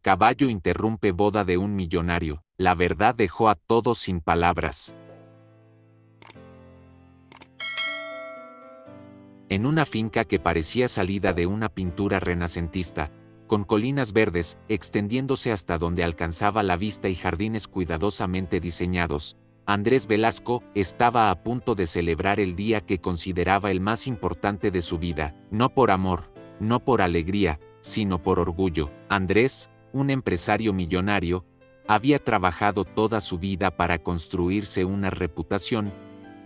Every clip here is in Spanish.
Caballo interrumpe boda de un millonario. La verdad dejó a todos sin palabras. En una finca que parecía salida de una pintura renacentista, con colinas verdes extendiéndose hasta donde alcanzaba la vista y jardines cuidadosamente diseñados, Andrés Velasco estaba a punto de celebrar el día que consideraba el más importante de su vida, no por amor, no por alegría, sino por orgullo. Andrés, un empresario millonario, había trabajado toda su vida para construirse una reputación,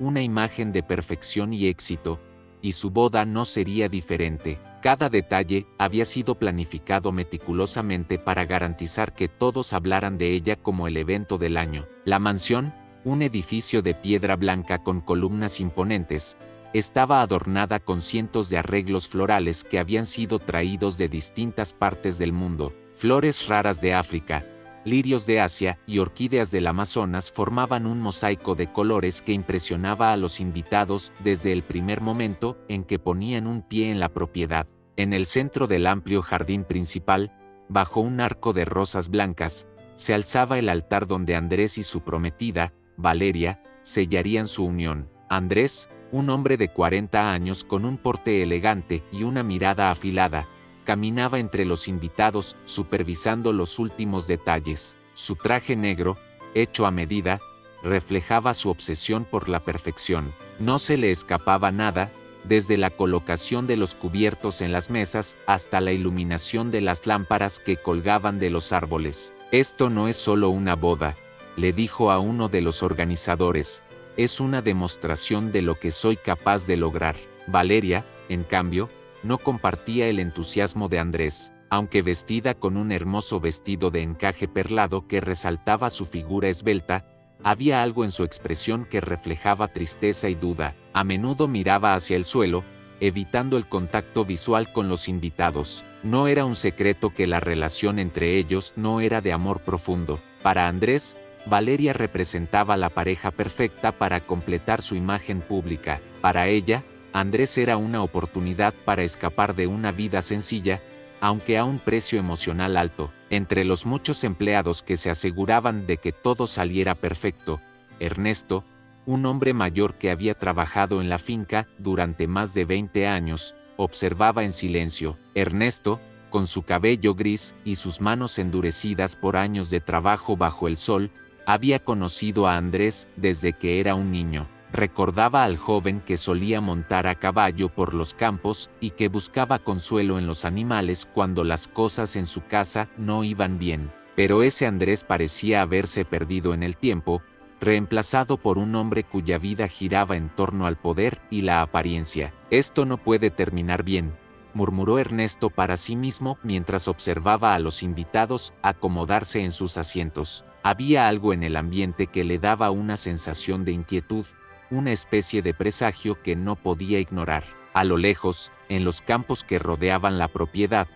una imagen de perfección y éxito, y su boda no sería diferente. Cada detalle había sido planificado meticulosamente para garantizar que todos hablaran de ella como el evento del año. La mansión, un edificio de piedra blanca con columnas imponentes, estaba adornada con cientos de arreglos florales que habían sido traídos de distintas partes del mundo. Flores raras de África, lirios de Asia y orquídeas del Amazonas formaban un mosaico de colores que impresionaba a los invitados desde el primer momento en que ponían un pie en la propiedad. En el centro del amplio jardín principal, bajo un arco de rosas blancas, se alzaba el altar donde Andrés y su prometida, Valeria, sellarían su unión. Andrés, un hombre de 40 años con un porte elegante y una mirada afilada, caminaba entre los invitados supervisando los últimos detalles. Su traje negro, hecho a medida, reflejaba su obsesión por la perfección. No se le escapaba nada, desde la colocación de los cubiertos en las mesas hasta la iluminación de las lámparas que colgaban de los árboles. «Esto no es solo una boda», le dijo a uno de los organizadores, «es una demostración de lo que soy capaz de lograr». Valeria, en cambio, no compartía el entusiasmo de Andrés, aunque vestida con un hermoso vestido de encaje perlado que resaltaba su figura esbelta, había algo en su expresión que reflejaba tristeza y duda. A menudo miraba hacia el suelo, evitando el contacto visual con los invitados. No era un secreto que la relación entre ellos no era de amor profundo. Para Andrés, Valeria representaba la pareja perfecta para completar su imagen pública. Para ella, Andrés era una oportunidad para escapar de una vida sencilla, aunque a un precio emocional alto. Entre los muchos empleados que se aseguraban de que todo saliera perfecto, Ernesto, un hombre mayor que había trabajado en la finca durante más de 20 años, observaba en silencio. Ernesto, con su cabello gris y sus manos endurecidas por años de trabajo bajo el sol, había conocido a Andrés desde que era un niño. Recordaba al joven que solía montar a caballo por los campos y que buscaba consuelo en los animales cuando las cosas en su casa no iban bien. Pero ese Andrés parecía haberse perdido en el tiempo, reemplazado por un hombre cuya vida giraba en torno al poder y la apariencia. «Esto no puede terminar bien», murmuró Ernesto para sí mismo mientras observaba a los invitados acomodarse en sus asientos. Había algo en el ambiente que le daba una sensación de inquietud, una especie de presagio que no podía ignorar. A lo lejos, en los campos que rodeaban la propiedad,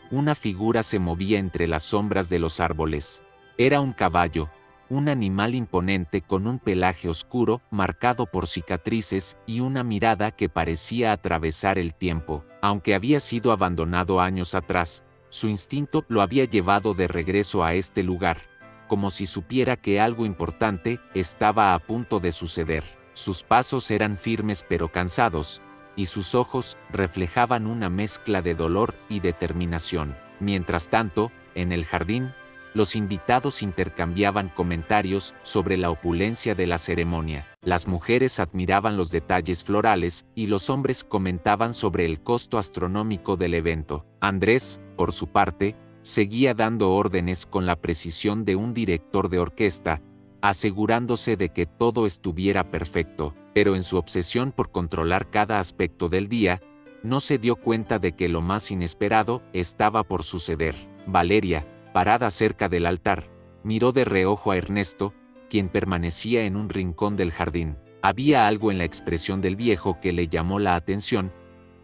una figura se movía entre las sombras de los árboles. Era un caballo, un animal imponente con un pelaje oscuro marcado por cicatrices y una mirada que parecía atravesar el tiempo. Aunque había sido abandonado años atrás, su instinto lo había llevado de regreso a este lugar, como si supiera que algo importante estaba a punto de suceder. Sus pasos eran firmes pero cansados, y sus ojos reflejaban una mezcla de dolor y determinación. Mientras tanto, en el jardín, los invitados intercambiaban comentarios sobre la opulencia de la ceremonia. Las mujeres admiraban los detalles florales y los hombres comentaban sobre el costo astronómico del evento. Andrés, por su parte, seguía dando órdenes con la precisión de un director de orquesta, asegurándose de que todo estuviera perfecto, pero en su obsesión por controlar cada aspecto del día, no se dio cuenta de que lo más inesperado estaba por suceder. Valeria, parada cerca del altar, miró de reojo a Ernesto, quien permanecía en un rincón del jardín. Había algo en la expresión del viejo que le llamó la atención,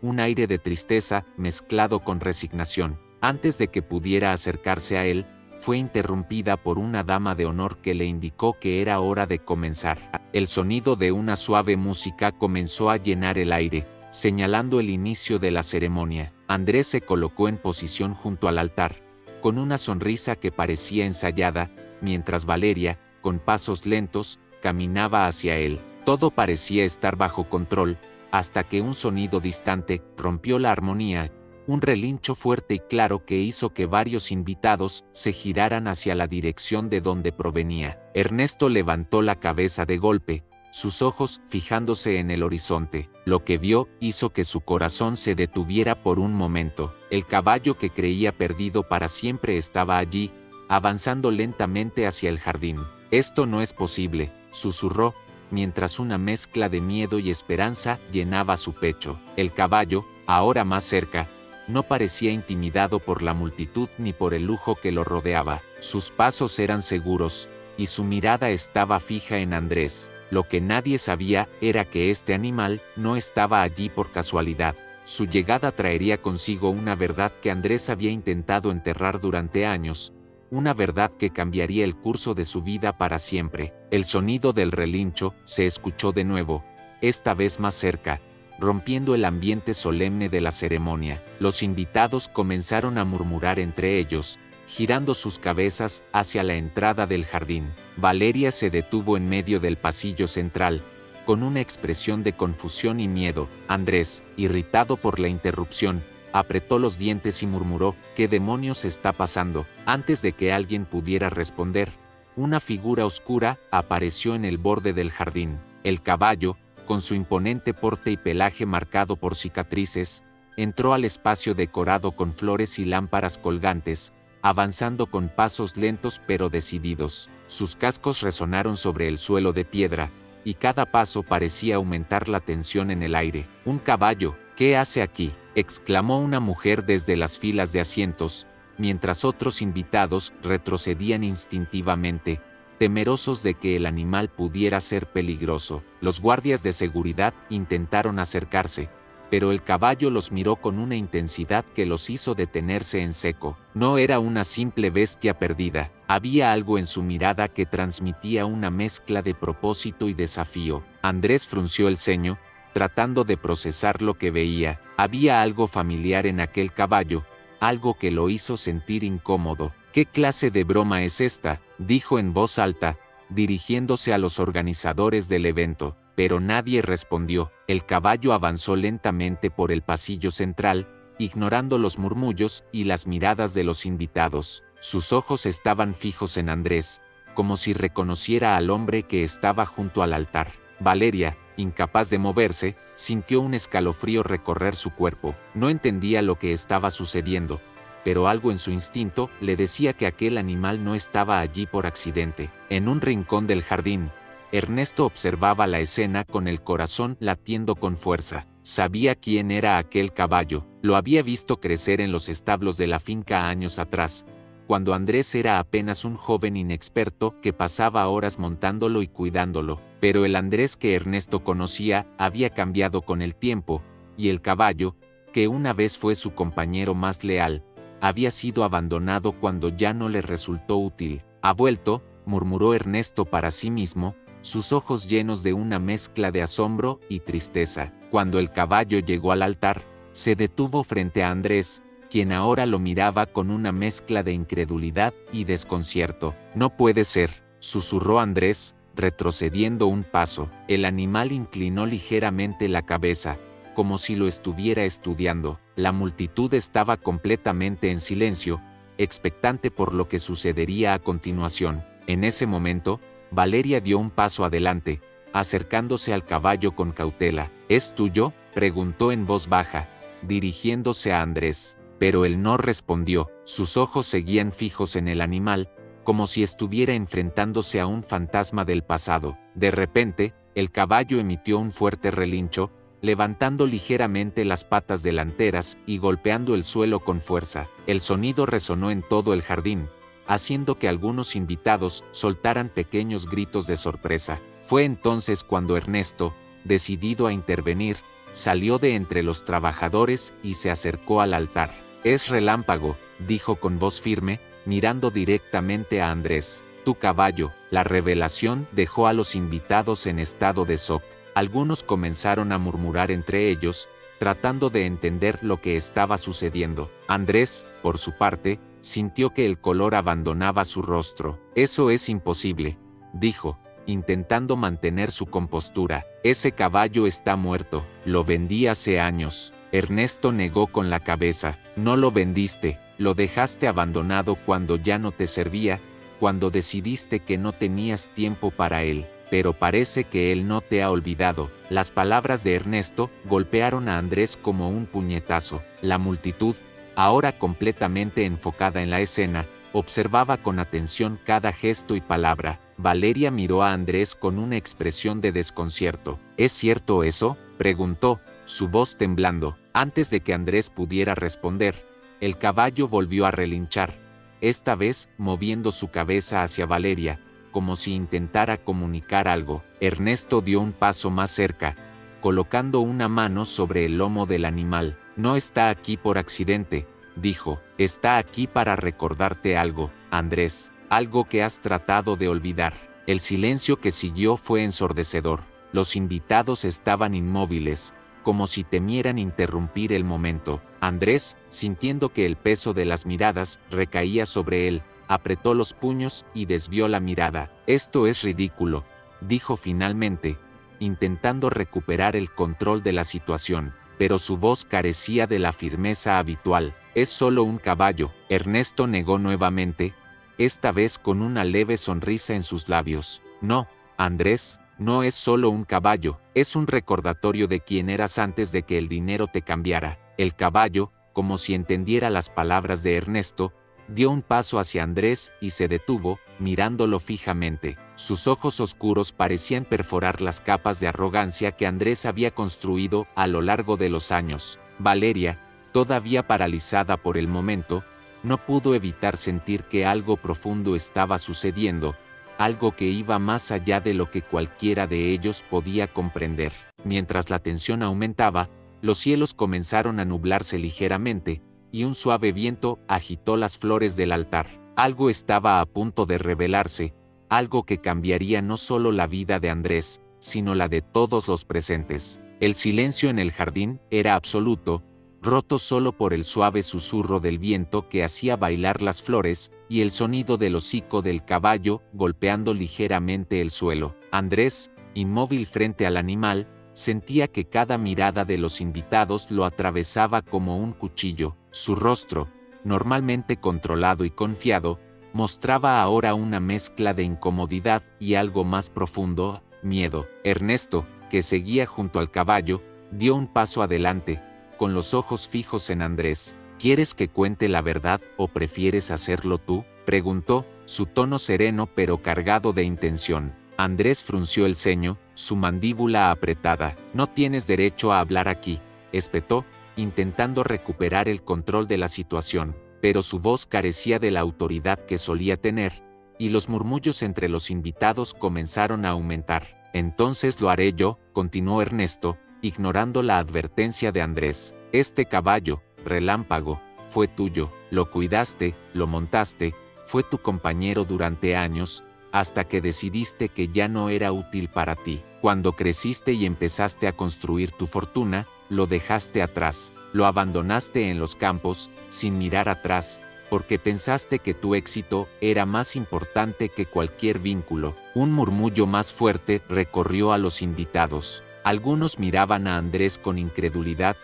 un aire de tristeza mezclado con resignación. Antes de que pudiera acercarse a él, fue interrumpida por una dama de honor que le indicó que era hora de comenzar. El sonido de una suave música comenzó a llenar el aire, señalando el inicio de la ceremonia. Andrés se colocó en posición junto al altar, con una sonrisa que parecía ensayada, mientras Valeria, con pasos lentos, caminaba hacia él. Todo parecía estar bajo control, hasta que un sonido distante rompió la armonía, un relincho fuerte y claro que hizo que varios invitados se giraran hacia la dirección de donde provenía. Ernesto levantó la cabeza de golpe, sus ojos fijándose en el horizonte. Lo que vio hizo que su corazón se detuviera por un momento. El caballo que creía perdido para siempre estaba allí, avanzando lentamente hacia el jardín. «Esto no es posible», susurró, mientras una mezcla de miedo y esperanza llenaba su pecho. El caballo, ahora más cerca, no parecía intimidado por la multitud ni por el lujo que lo rodeaba. Sus pasos eran seguros, y su mirada estaba fija en Andrés. Lo que nadie sabía era que este animal no estaba allí por casualidad. Su llegada traería consigo una verdad que Andrés había intentado enterrar durante años, una verdad que cambiaría el curso de su vida para siempre. El sonido del relincho se escuchó de nuevo, esta vez más cerca, rompiendo el ambiente solemne de la ceremonia. Los invitados comenzaron a murmurar entre ellos, girando sus cabezas hacia la entrada del jardín. Valeria se detuvo en medio del pasillo central, con una expresión de confusión y miedo. Andrés, irritado por la interrupción, apretó los dientes y murmuró: «¿Qué demonios está pasando?». Antes de que alguien pudiera responder, una figura oscura apareció en el borde del jardín. El caballo, con su imponente porte y pelaje marcado por cicatrices, entró al espacio decorado con flores y lámparas colgantes, avanzando con pasos lentos pero decididos. Sus cascos resonaron sobre el suelo de piedra, y cada paso parecía aumentar la tensión en el aire. «Un caballo, ¿qué hace aquí?», exclamó una mujer desde las filas de asientos, mientras otros invitados retrocedían instintivamente, temerosos de que el animal pudiera ser peligroso. Los guardias de seguridad intentaron acercarse, pero el caballo los miró con una intensidad que los hizo detenerse en seco. No era una simple bestia perdida, había algo en su mirada que transmitía una mezcla de propósito y desafío. Andrés frunció el ceño, tratando de procesar lo que veía. Había algo familiar en aquel caballo, algo que lo hizo sentir incómodo. «¿Qué clase de broma es esta?», dijo en voz alta, dirigiéndose a los organizadores del evento. Pero nadie respondió. El caballo avanzó lentamente por el pasillo central, ignorando los murmullos y las miradas de los invitados. Sus ojos estaban fijos en Andrés, como si reconociera al hombre que estaba junto al altar. Valeria, incapaz de moverse, sintió un escalofrío recorrer su cuerpo. No entendía lo que estaba sucediendo, pero algo en su instinto le decía que aquel animal no estaba allí por accidente. En un rincón del jardín, Ernesto observaba la escena con el corazón latiendo con fuerza. Sabía quién era aquel caballo, lo había visto crecer en los establos de la finca años atrás, cuando Andrés era apenas un joven inexperto que pasaba horas montándolo y cuidándolo. Pero el Andrés que Ernesto conocía había cambiado con el tiempo, y el caballo, que una vez fue su compañero más leal, había sido abandonado cuando ya no le resultó útil. «Ha vuelto», murmuró Ernesto para sí mismo, sus ojos llenos de una mezcla de asombro y tristeza. Cuando el caballo llegó al altar, se detuvo frente a Andrés, quien ahora lo miraba con una mezcla de incredulidad y desconcierto. «No puede ser», susurró Andrés, retrocediendo un paso. El animal inclinó ligeramente la cabeza, como si lo estuviera estudiando. La multitud estaba completamente en silencio, expectante por lo que sucedería a continuación. En ese momento, Valeria dio un paso adelante, acercándose al caballo con cautela. «¿Es tuyo?», preguntó en voz baja, dirigiéndose a Andrés. Pero él no respondió. Sus ojos seguían fijos en el animal, como si estuviera enfrentándose a un fantasma del pasado. De repente, el caballo emitió un fuerte relincho, levantando ligeramente las patas delanteras y golpeando el suelo con fuerza. El sonido resonó en todo el jardín, haciendo que algunos invitados soltaran pequeños gritos de sorpresa. Fue entonces cuando Ernesto, decidido a intervenir, salió de entre los trabajadores y se acercó al altar. «Es Relámpago», dijo con voz firme, mirando directamente a Andrés. «Tu caballo». La revelación dejó a los invitados en estado de shock. Algunos comenzaron a murmurar entre ellos, tratando de entender lo que estaba sucediendo. Andrés, por su parte, sintió que el color abandonaba su rostro. «Eso es imposible», dijo, intentando mantener su compostura. «Ese caballo está muerto, lo vendí hace años». Ernesto negó con la cabeza. «No lo vendiste, lo dejaste abandonado cuando ya no te servía, cuando decidiste que no tenías tiempo para él. Pero parece que él no te ha olvidado». Las palabras de Ernesto golpearon a Andrés como un puñetazo. La multitud, ahora completamente enfocada en la escena, observaba con atención cada gesto y palabra. Valeria miró a Andrés con una expresión de desconcierto. «¿Es cierto eso?», preguntó, su voz temblando. Antes de que Andrés pudiera responder, el caballo volvió a relinchar, esta vez moviendo su cabeza hacia Valeria, como si intentara comunicar algo. Ernesto dio un paso más cerca, colocando una mano sobre el lomo del animal. «No está aquí por accidente», dijo, «está aquí para recordarte algo, Andrés, algo que has tratado de olvidar». El silencio que siguió fue ensordecedor. Los invitados estaban inmóviles, como si temieran interrumpir el momento. Andrés, sintiendo que el peso de las miradas recaía sobre él, apretó los puños y desvió la mirada. «Esto es ridículo», dijo finalmente, intentando recuperar el control de la situación, pero su voz carecía de la firmeza habitual. «Es solo un caballo», Ernesto negó nuevamente, esta vez con una leve sonrisa en sus labios. «No, Andrés, no es solo un caballo, es un recordatorio de quién eras antes de que el dinero te cambiara». El caballo, como si entendiera las palabras de Ernesto, dio un paso hacia Andrés y se detuvo, mirándolo fijamente. Sus ojos oscuros parecían perforar las capas de arrogancia que Andrés había construido a lo largo de los años. Valeria, todavía paralizada por el momento, no pudo evitar sentir que algo profundo estaba sucediendo, algo que iba más allá de lo que cualquiera de ellos podía comprender. Mientras la tensión aumentaba, los cielos comenzaron a nublarse ligeramente, y un suave viento agitó las flores del altar. Algo estaba a punto de revelarse, algo que cambiaría no solo la vida de Andrés, sino la de todos los presentes. El silencio en el jardín era absoluto, roto solo por el suave susurro del viento que hacía bailar las flores y el sonido del hocico del caballo golpeando ligeramente el suelo. Andrés, inmóvil frente al animal, sentía que cada mirada de los invitados lo atravesaba como un cuchillo. Su rostro, normalmente controlado y confiado, mostraba ahora una mezcla de incomodidad y algo más profundo, miedo. Ernesto, que seguía junto al caballo, dio un paso adelante, con los ojos fijos en Andrés. «¿Quieres que cuente la verdad o prefieres hacerlo tú?», preguntó, su tono sereno pero cargado de intención. Andrés frunció el ceño, su mandíbula apretada. «No tienes derecho a hablar aquí», espetó, intentando recuperar el control de la situación, pero su voz carecía de la autoridad que solía tener, y los murmullos entre los invitados comenzaron a aumentar. «Entonces lo haré yo», continuó Ernesto, ignorando la advertencia de Andrés. «Este caballo, Relámpago, fue tuyo, lo cuidaste, lo montaste, fue tu compañero durante años, hasta que decidiste que ya no era útil para ti. Cuando creciste y empezaste a construir tu fortuna, lo dejaste atrás, lo abandonaste en los campos, sin mirar atrás, porque pensaste que tu éxito era más importante que cualquier vínculo». Un murmullo más fuerte recorrió a los invitados. Algunos miraban a Andrés con incredulidad,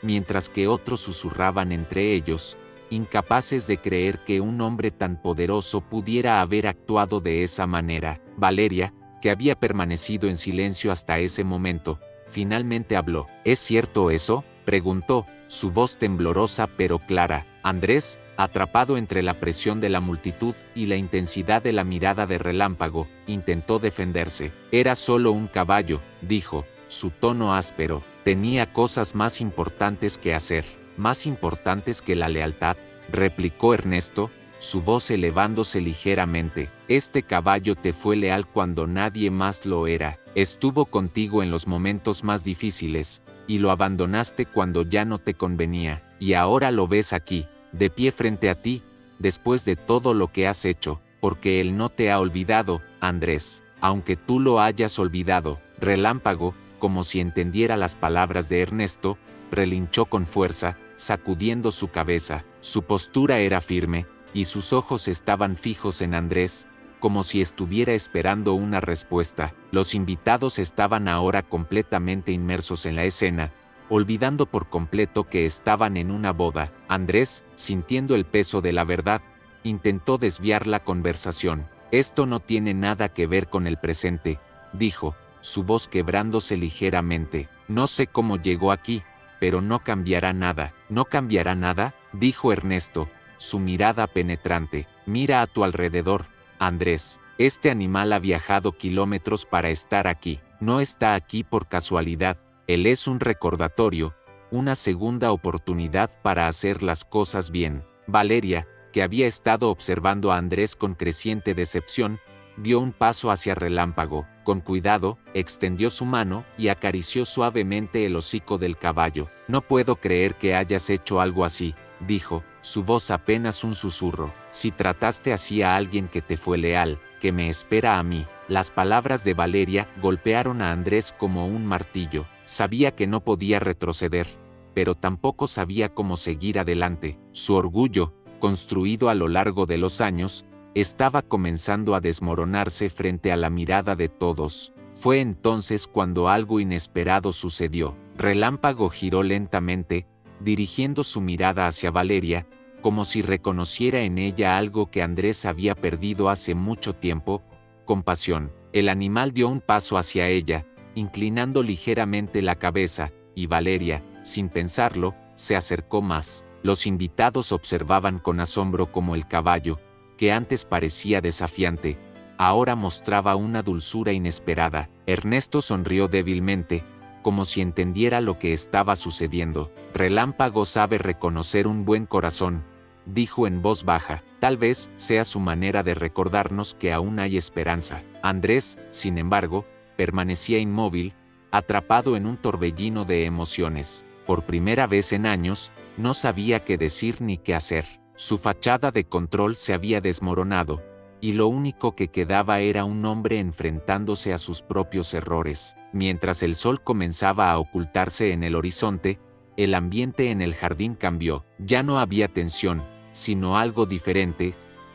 mientras que otros susurraban entre ellos, incapaces de creer que un hombre tan poderoso pudiera haber actuado de esa manera. Valeria, que había permanecido en silencio hasta ese momento, finalmente habló. «¿Es cierto eso?», preguntó, su voz temblorosa pero clara. Andrés, atrapado entre la presión de la multitud y la intensidad de la mirada de Relámpago, intentó defenderse. «Era solo un caballo», dijo, su tono áspero. «Tenía cosas más importantes que hacer». «¿Más importantes que la lealtad?», replicó Ernesto, su voz elevándose ligeramente. «Este caballo te fue leal cuando nadie más lo era. Estuvo contigo en los momentos más difíciles, y lo abandonaste cuando ya no te convenía. Y ahora lo ves aquí, de pie frente a ti, después de todo lo que has hecho, porque él no te ha olvidado, Andrés. Aunque tú lo hayas olvidado». Relámpago, como si entendiera las palabras de Ernesto, relinchó con fuerza, sacudiendo su cabeza. Su postura era firme, y sus ojos estaban fijos en Andrés, como si estuviera esperando una respuesta. Los invitados estaban ahora completamente inmersos en la escena, olvidando por completo que estaban en una boda. Andrés, sintiendo el peso de la verdad, intentó desviar la conversación. «Esto no tiene nada que ver con el presente», dijo, su voz quebrándose ligeramente. «No sé cómo llegó aquí, pero no cambiará nada». «¿No cambiará nada?», dijo Ernesto, su mirada penetrante. «Mira a tu alrededor, Andrés. Este animal ha viajado kilómetros para estar aquí. No está aquí por casualidad. Él es un recordatorio, una segunda oportunidad para hacer las cosas bien». Valeria, que había estado observando a Andrés con creciente decepción, dio un paso hacia Relámpago. Con cuidado, extendió su mano y acarició suavemente el hocico del caballo. «No puedo creer que hayas hecho algo así», dijo, su voz apenas un susurro. «Si trataste así a alguien que te fue leal, que me espera a mí». Las palabras de Valeria golpearon a Andrés como un martillo. Sabía que no podía retroceder, pero tampoco sabía cómo seguir adelante. Su orgullo, construido a lo largo de los años, estaba comenzando a desmoronarse frente a la mirada de todos. Fue entonces cuando algo inesperado sucedió. Relámpago giró lentamente, dirigiendo su mirada hacia Valeria, como si reconociera en ella algo que Andrés había perdido hace mucho tiempo: compasión. El animal dio un paso hacia ella, inclinando ligeramente la cabeza, y Valeria, sin pensarlo, se acercó más. Los invitados observaban con asombro cómo el caballo, que antes parecía desafiante, ahora mostraba una dulzura inesperada. Ernesto sonrió débilmente, como si entendiera lo que estaba sucediendo. «Relámpago sabe reconocer un buen corazón», dijo en voz baja. «Tal vez sea su manera de recordarnos que aún hay esperanza». Andrés, sin embargo, permanecía inmóvil, atrapado en un torbellino de emociones. Por primera vez en años, no sabía qué decir ni qué hacer. Su fachada de control se había desmoronado, y lo único que quedaba era un hombre enfrentándose a sus propios errores. Mientras el sol comenzaba a ocultarse en el horizonte, el ambiente en el jardín cambió. Ya no había tensión, sino algo diferente,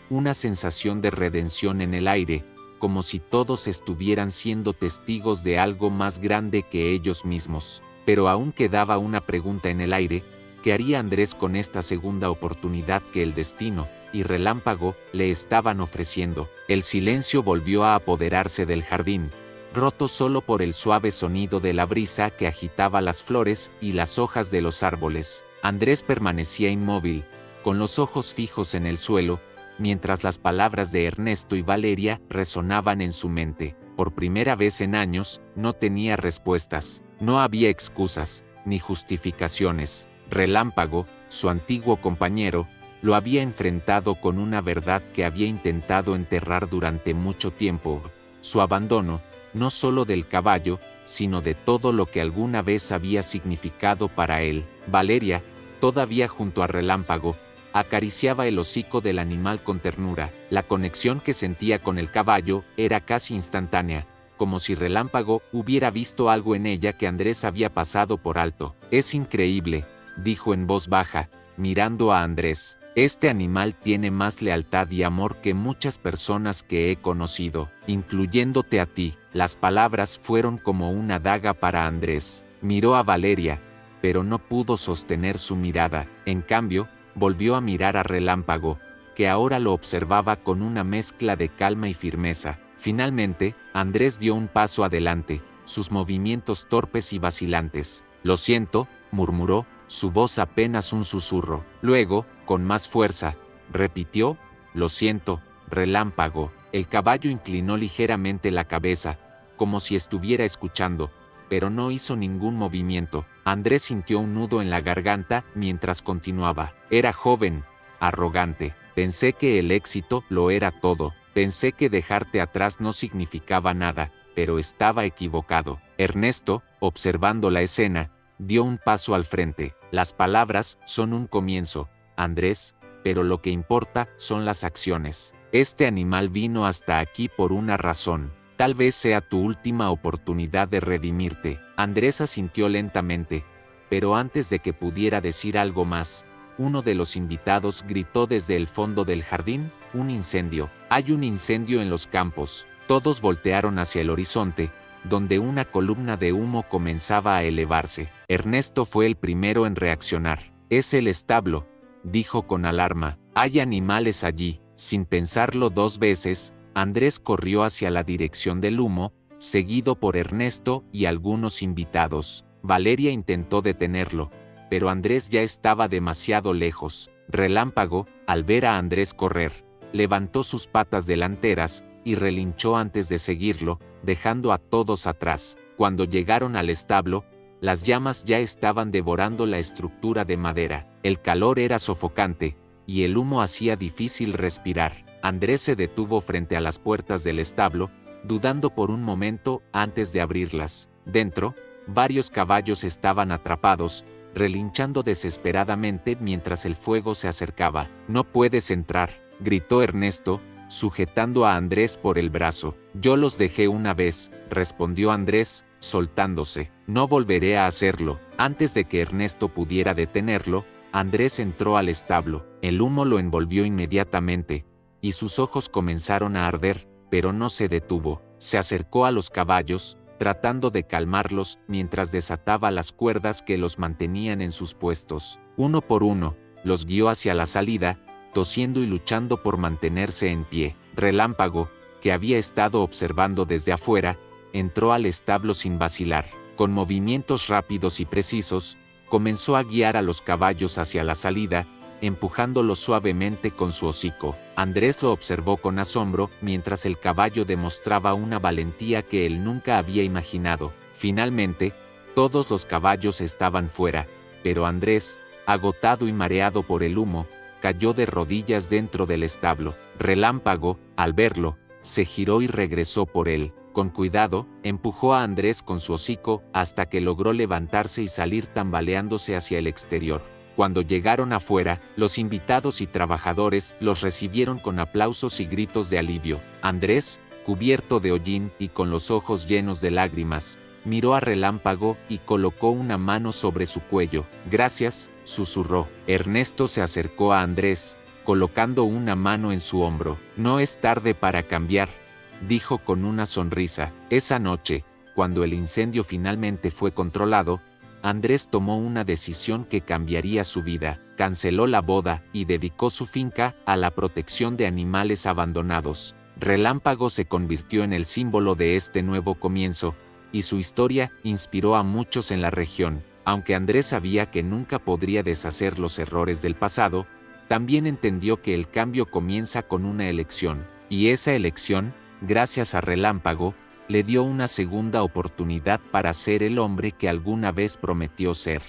una sensación de redención en el aire, como si todos estuvieran siendo testigos de algo más grande que ellos mismos. Pero aún quedaba una pregunta en el aire: ¿qué haría Andrés con esta segunda oportunidad que el destino y Relámpago le estaban ofreciendo? El silencio volvió a apoderarse del jardín, roto solo por el suave sonido de la brisa que agitaba las flores y las hojas de los árboles. Andrés permanecía inmóvil, con los ojos fijos en el suelo, mientras las palabras de Ernesto y Valeria resonaban en su mente. Por primera vez en años, no tenía respuestas, no había excusas, ni justificaciones. Relámpago, su antiguo compañero, lo había enfrentado con una verdad que había intentado enterrar durante mucho tiempo: su abandono, no solo del caballo, sino de todo lo que alguna vez había significado para él. Valeria, todavía junto a Relámpago, acariciaba el hocico del animal con ternura. La conexión que sentía con el caballo era casi instantánea, como si Relámpago hubiera visto algo en ella que Andrés había pasado por alto. «Es increíble», dijo en voz baja, mirando a Andrés. «Este animal tiene más lealtad y amor que muchas personas que he conocido, incluyéndote a ti». Las palabras fueron como una daga para Andrés. Miró a Valeria, pero no pudo sostener su mirada. En cambio, volvió a mirar a Relámpago, que ahora lo observaba con una mezcla de calma y firmeza. Finalmente, Andrés dio un paso adelante, sus movimientos torpes y vacilantes. «Lo siento», murmuró, su voz apenas un susurro. Luego, con más fuerza, repitió: «Lo siento, Relámpago». El caballo inclinó ligeramente la cabeza, como si estuviera escuchando, pero no hizo ningún movimiento. Andrés sintió un nudo en la garganta mientras continuaba. «Era joven, arrogante. Pensé que el éxito lo era todo. Pensé que dejarte atrás no significaba nada, pero estaba equivocado». Ernesto, observando la escena, dio un paso al frente. «Las palabras son un comienzo, Andrés, pero lo que importa son las acciones. Este animal vino hasta aquí por una razón. Tal vez sea tu última oportunidad de redimirte». Andrés asintió lentamente, pero antes de que pudiera decir algo más, uno de los invitados gritó desde el fondo del jardín: «¡Un incendio! ¡Hay un incendio en los campos!». Todos voltearon hacia el horizonte, donde una columna de humo comenzaba a elevarse. Ernesto fue el primero en reaccionar. «Es el establo», dijo con alarma. «Hay animales allí». Sin pensarlo dos veces, Andrés corrió hacia la dirección del humo, seguido por Ernesto y algunos invitados. Valeria intentó detenerlo, pero Andrés ya estaba demasiado lejos. Relámpago, al ver a Andrés correr, levantó sus patas delanteras y relinchó antes de seguirlo, dejando a todos atrás. Cuando llegaron al establo, las llamas ya estaban devorando la estructura de madera. El calor era sofocante, y el humo hacía difícil respirar. Andrés se detuvo frente a las puertas del establo, dudando por un momento antes de abrirlas. Dentro, varios caballos estaban atrapados, relinchando desesperadamente mientras el fuego se acercaba. «No puedes entrar», gritó Ernesto, sujetando a Andrés por el brazo. «Yo los dejé una vez», respondió Andrés, soltándose. «No volveré a hacerlo». Antes de que Ernesto pudiera detenerlo, Andrés entró al establo. El humo lo envolvió inmediatamente, y sus ojos comenzaron a arder, pero no se detuvo. Se acercó a los caballos, tratando de calmarlos mientras desataba las cuerdas que los mantenían en sus puestos. Uno por uno, los guió hacia la salida, tosiendo y luchando por mantenerse en pie. Relámpago, que había estado observando desde afuera, entró al establo sin vacilar. Con movimientos rápidos y precisos, comenzó a guiar a los caballos hacia la salida, empujándolos suavemente con su hocico. Andrés lo observó con asombro mientras el caballo demostraba una valentía que él nunca había imaginado. Finalmente, todos los caballos estaban fuera, pero Andrés, agotado y mareado por el humo, cayó de rodillas dentro del establo. Relámpago, al verlo, se giró y regresó por él. Con cuidado, empujó a Andrés con su hocico hasta que logró levantarse y salir tambaleándose hacia el exterior. Cuando llegaron afuera, los invitados y trabajadores los recibieron con aplausos y gritos de alivio. Andrés, cubierto de hollín y con los ojos llenos de lágrimas, miró a Relámpago y colocó una mano sobre su cuello. «Gracias», susurró. Ernesto se acercó a Andrés, colocando una mano en su hombro. «No es tarde para cambiar», dijo con una sonrisa. Esa noche, cuando el incendio finalmente fue controlado, Andrés tomó una decisión que cambiaría su vida. Canceló la boda y dedicó su finca a la protección de animales abandonados. Relámpago se convirtió en el símbolo de este nuevo comienzo, y su historia inspiró a muchos en la región. Aunque Andrés sabía que nunca podría deshacer los errores del pasado, también entendió que el cambio comienza con una elección, y esa elección, gracias a Relámpago, le dio una segunda oportunidad para ser el hombre que alguna vez prometió ser.